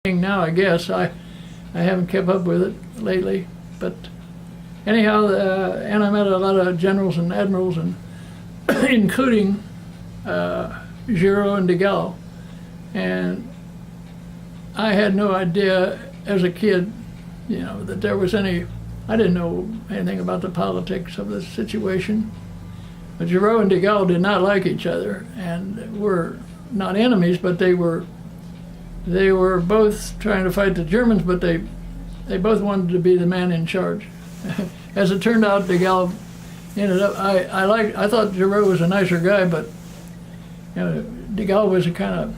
now, I guess. I haven't kept up with it lately, but anyhow, and I met a lot of generals and admirals, and including Giraud and de Gaulle, and I had no idea as a kid, that there was any. I didn't know anything about the politics of the situation. But Giraud and de Gaulle did not like each other, and were not enemies, but they were both trying to fight the Germans, but they both wanted to be the man in charge. As it turned out, de Gaulle ended up. I thought Giraud was a nicer guy, but de Gaulle was a kind of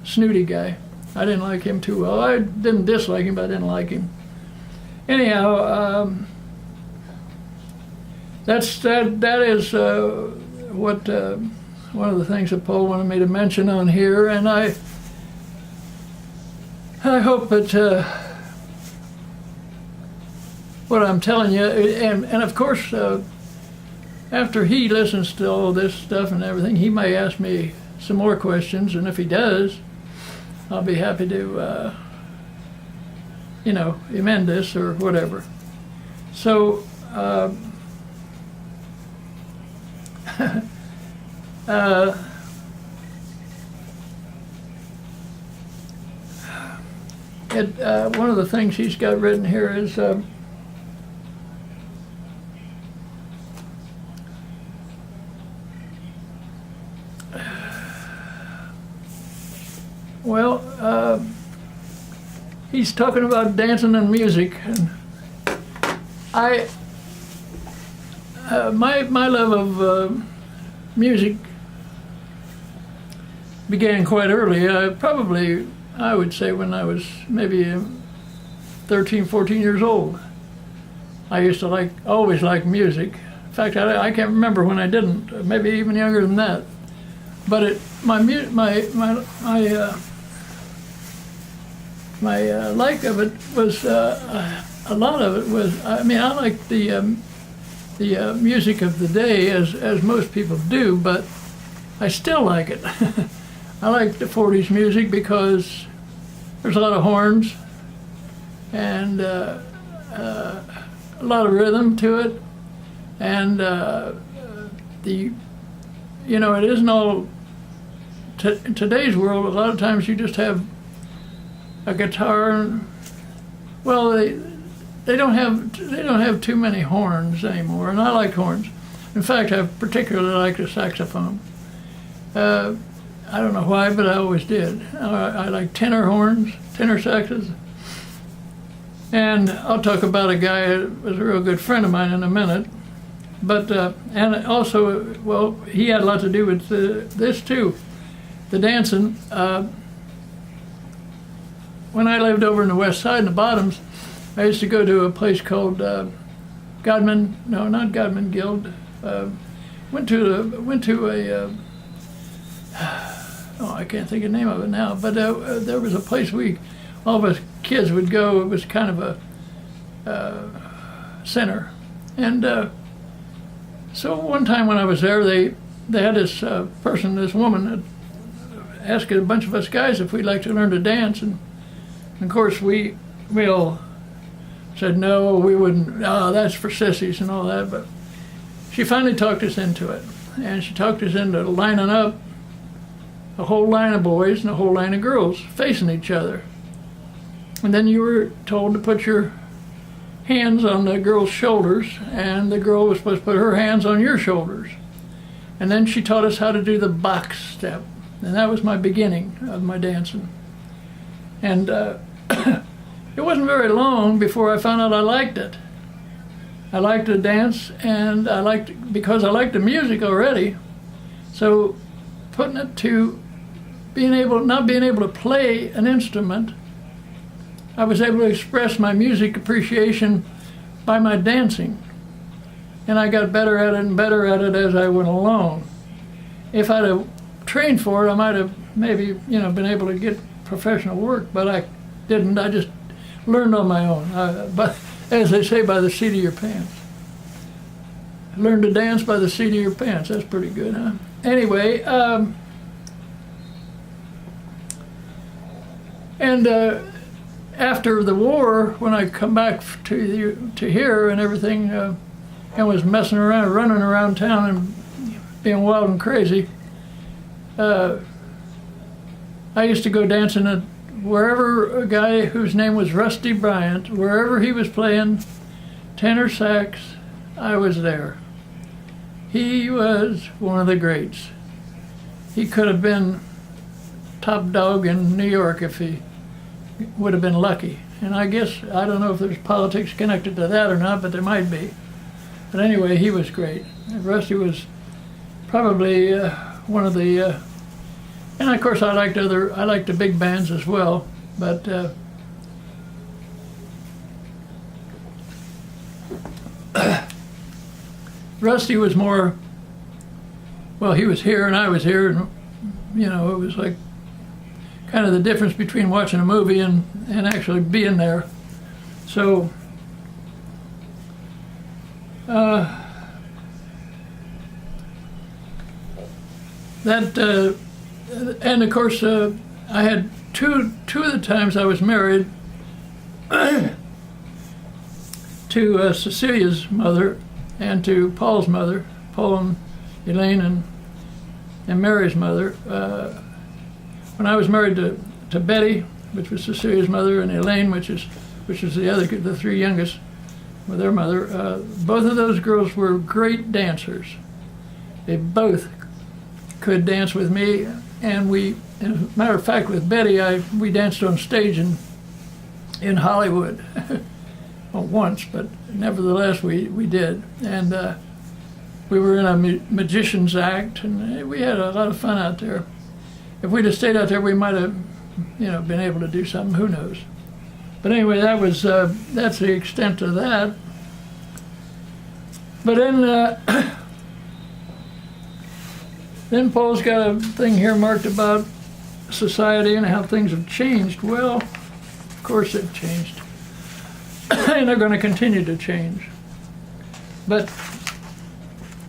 snooty guy. I didn't like him too well. I didn't dislike him, but I didn't like him. Anyhow, that is what one of the things that Paul wanted me to mention on here, and I hope that what I'm telling you, and of course, after he listens to all this stuff and everything, he may ask me some more questions, and if he does, I'll be happy to, amend this or whatever. So, one of the things he's got written here is he's talking about dancing and music, and my love of music began quite early. I would say when I was maybe 13, 14 years old. I used to always like music. In fact, I can't remember when I didn't. Maybe even younger than that. But my like of it was a lot of it was. I liked the music of the day as most people do, but I still like it. I like the 40s music because there's a lot of horns and a lot of rhythm to it, and it isn't all. In today's world, a lot of times you just have a guitar. And, well, they don't have too many horns anymore, and I like horns. In fact, I particularly like the saxophone. I don't know why, but I always did. I like tenor saxes. And I'll talk about a guy that was a real good friend of mine in a minute. But, and also, well, he had a lot to do with this too, the dancing. When I lived over in the west side in the Bottoms, I used to go to a place called Godman, no, not Godman Guild. Went to a I can't think of the name of it now, but there was a place all of us kids would go. It was kind of a center, and so one time when I was there, they had this woman that asked a bunch of us guys if we'd like to learn to dance, and of course we all said no, we wouldn't. Oh, that's for sissies and all that. But she finally talked us into it, and she talked us into lining up a whole line of boys and a whole line of girls facing each other. And then you were told to put your hands on the girl's shoulders, and the girl was supposed to put her hands on your shoulders. And then she taught us how to do the box step, and that was my beginning of my dancing. And it wasn't very long before I found out I liked it. I liked to dance, and because I liked the music already. So putting it to not being able to play an instrument, I was able to express my music appreciation by my dancing. And I got better at it and better at it as I went along. If I'd have trained for it, I might have maybe, been able to get professional work, but I didn't. I just learned on my own. But as they say, by the seat of your pants. Learn to dance by the seat of your pants. That's pretty good, huh? Anyway, And after the war, when I come back to here and everything, and was messing around, running around town and being wild and crazy, I used to go dancing at wherever a guy whose name was Rusty Bryant, wherever he was playing tenor sax, I was there. He was one of the greats. He could have been top dog in New York if he would have been lucky. And I guess, I don't know if there's politics connected to that or not, but there might be. But anyway, he was great. And Rusty was probably one of the, and of course I liked the big bands as well, but Rusty was more, well, he was here and I was here, and you know, it was like kind of the difference between watching a movie and actually being there. So and of course I had two of the times I was married to Cecilia's mother and to Paul's mother, Paul and Elaine and Mary's mother. When I was married to Betty, which was Cecilia's mother, and Elaine, which is the three youngest, with their mother, both of those girls were great dancers. They both could dance with me, and as a matter of fact, with Betty, we danced on stage in Hollywood. Well, once, but nevertheless we did, and we were in a magician's act, and we had a lot of fun out there. If we'd have stayed out there, we might have, been able to do something. Who knows? But anyway, that's the extent of that. But then Paul's got a thing here marked about society and how things have changed. Well, of course they've changed. And they're going to continue to change. But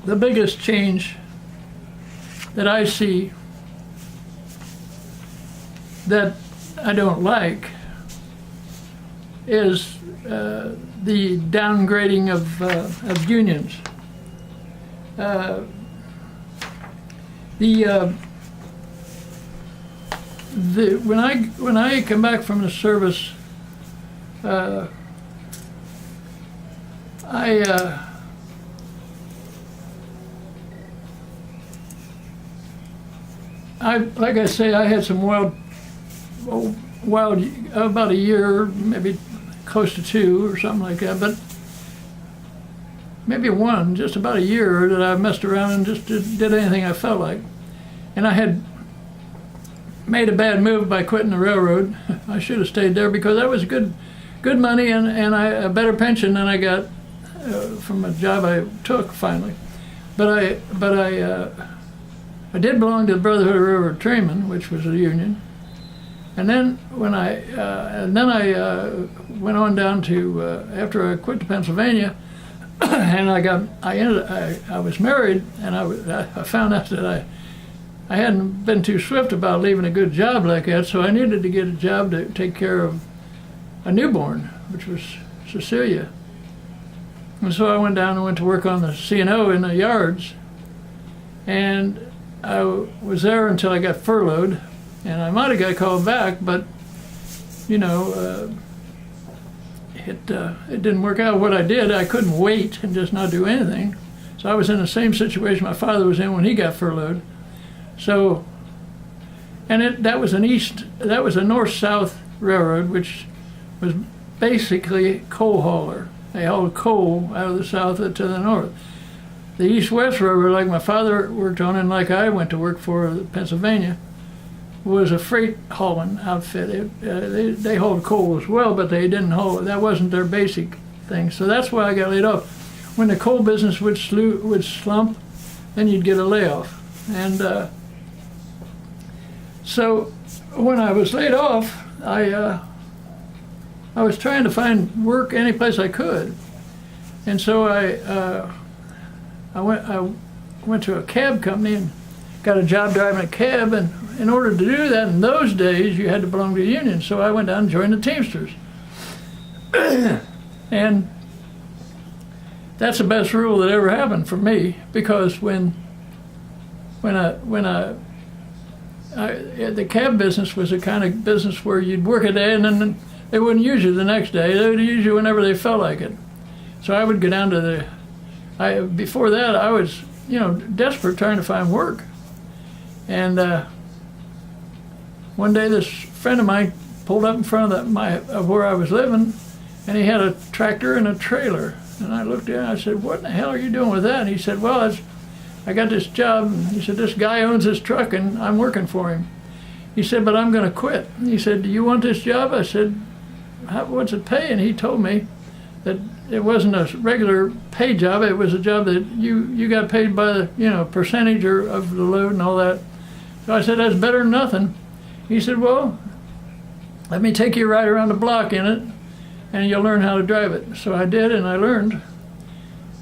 the biggest change that I see that I don't like is the downgrading of unions. When I come back from the service, like I say, I had some wild, about a year, maybe close to 2 or something like that, but maybe just about a year that I messed around and just did anything I felt like. And I had made a bad move by quitting the railroad. I should have stayed there because that was good money and a better pension than I got from a job I took finally. But I did belong to the Brotherhood of Railroad Trainmen, which was a union. And then when I went on down to after I quit to Pennsylvania, and I was married, and I found out that I hadn't been too swift about leaving a good job like that, so I needed to get a job to take care of a newborn, which was Cecilia. And so I went down and went to work on the C&O in the yards, and I was there until I got furloughed, and I might have got called back, but it didn't work out. What I did, I couldn't wait and just not do anything. So I was in the same situation my father was in when he got furloughed. So, and that was a north-south railroad, which was basically coal hauler. They hauled coal out of the south to the north. The east-west railroad, like my father worked on and like I went to work for Pennsylvania, was a freight hauling outfit. They hauled coal as well, but they didn't haul. That wasn't their basic thing. So that's why I got laid off. When the coal business would slump, then you'd get a layoff. And so when I was laid off, I was trying to find work any place I could, and so I went to a cab company, and got a job driving a cab, and in order to do that in those days, you had to belong to a union. So I went down and joined the Teamsters. And that's the best rule that ever happened for me, because the cab business was a kind of business where you'd work a day and then they wouldn't use you the next day. They would use you whenever they felt like it. So I would go down to before that, I was, desperate trying to find work. And one day this friend of mine pulled up in front of where I was living, and he had a tractor and a trailer. And I looked at him and I said, "What in the hell are you doing with that?" And he said, "Well, I got this job." And he said, "This guy owns this truck and I'm working for him." He said, "But I'm going to quit." And he said, "Do you want this job?" I said, "What's it pay?" And he told me that it wasn't a regular pay job. It was a job that you got paid by the percentage of the load and all that. So I said, "That's better than nothing." He said, "Well, let me take you right around the block in it, and you'll learn how to drive it." So I did, and I learned.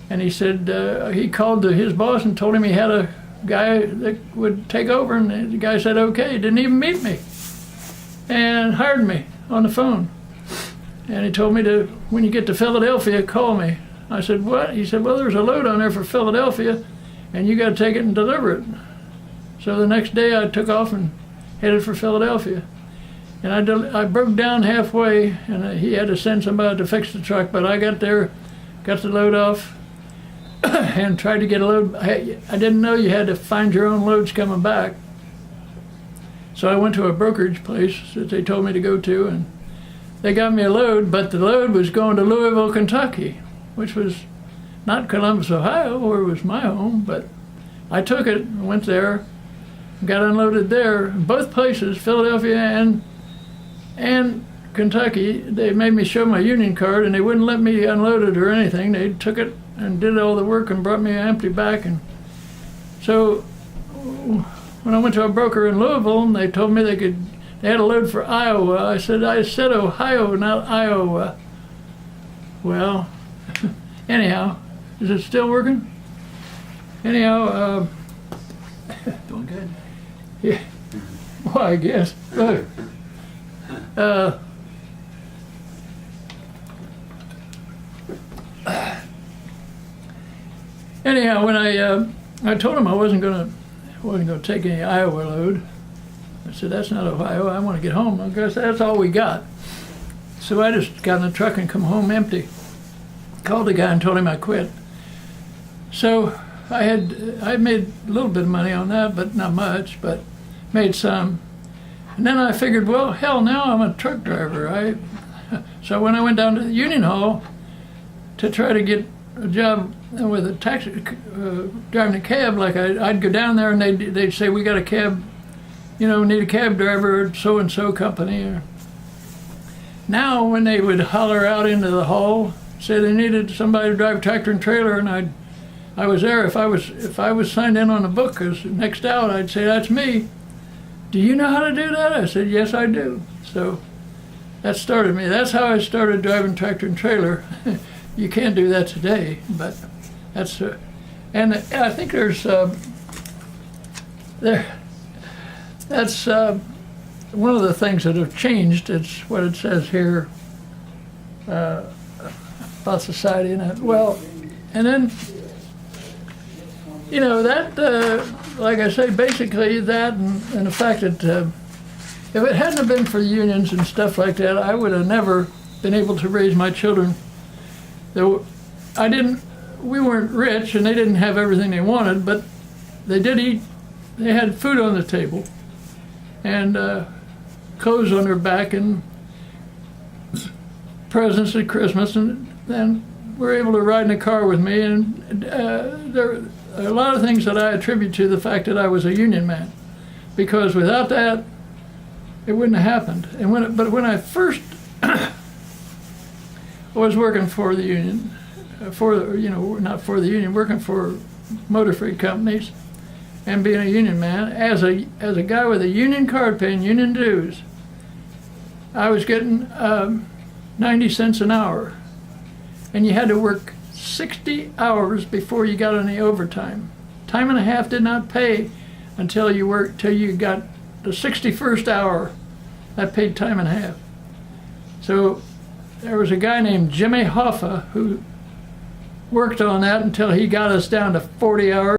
And he said he called to his boss and told him he had a guy that would take over, and the guy said okay. He didn't even meet me, and hired me on the phone. And he told me to, when you get to Philadelphia, call me. I said, "What?" He said, "Well, there's a load on there for Philadelphia, and you got to take it and deliver it." So the next day I took off and headed for Philadelphia. And I broke down halfway, and he had to send somebody to fix the truck, but I got there, got the load off, and tried to get a load. I didn't know you had to find your own loads coming back. So I went to a brokerage place that they told me to go to, and they got me a load, but the load was going to Louisville, Kentucky, which was not Columbus, Ohio, where it was my home, but I took it, went there, got unloaded there. Both places, Philadelphia and Kentucky, they made me show my union card, and they wouldn't let me unload it or anything. They took it and did all the work and brought me an empty back. And so when I went to a broker in Louisville, and they told me they had a load for Iowa. I said Ohio, not Iowa. Well, anyhow, is it still working? Anyhow, Doing good. yeah, well, I guess. Look. Anyhow, when I told him I wasn't gonna take any Iowa load, I said, "That's not Ohio. I want to get home." Because that's all we got. So I just got in the truck and come home empty. Called the guy and told him I quit. So I made a little bit of money on that, but not much, but made some. And then I figured, well, hell, now I'm a truck driver. So when I went down to the Union Hall to try to get a job with a taxi, driving a cab, like I'd go down there and they'd say, "We got a cab, need a cab driver at so-and-so company." Now when they would holler out into the hall, say they needed somebody to drive a tractor and trailer, and I was there. If I was signed in on the book, because next out I'd say, "That's me. Do you know how to do that?" I said, "Yes, I do." So that started me. That's how I started driving tractor and trailer. You can't do that today, but that's and I think there's that's one of the things that have changed. It's what it says here about society and that. Well, and then that like I say, basically that and the fact that if it hadn't have been for the unions and stuff like that, I would have never been able to raise my children. We weren't rich, and they didn't have everything they wanted, but they did eat. They had food on the table, and clothes on their back, and presents at Christmas, and then were able to ride in a car with me. And there are a lot of things that I attribute to the fact that I was a union man, because without that, it wouldn't have happened. And when I first was working for the union, not for the union, working for motor freight companies, and being a union man, as a guy with a union card paying union dues, I was getting 90 cents an hour, and you had to work 60 hours before you got any overtime. Time and a half did not pay until you worked till you got the 61st hour. That paid time and a half. So there was a guy named Jimmy Hoffa who worked on that until he got us down to 40 hours.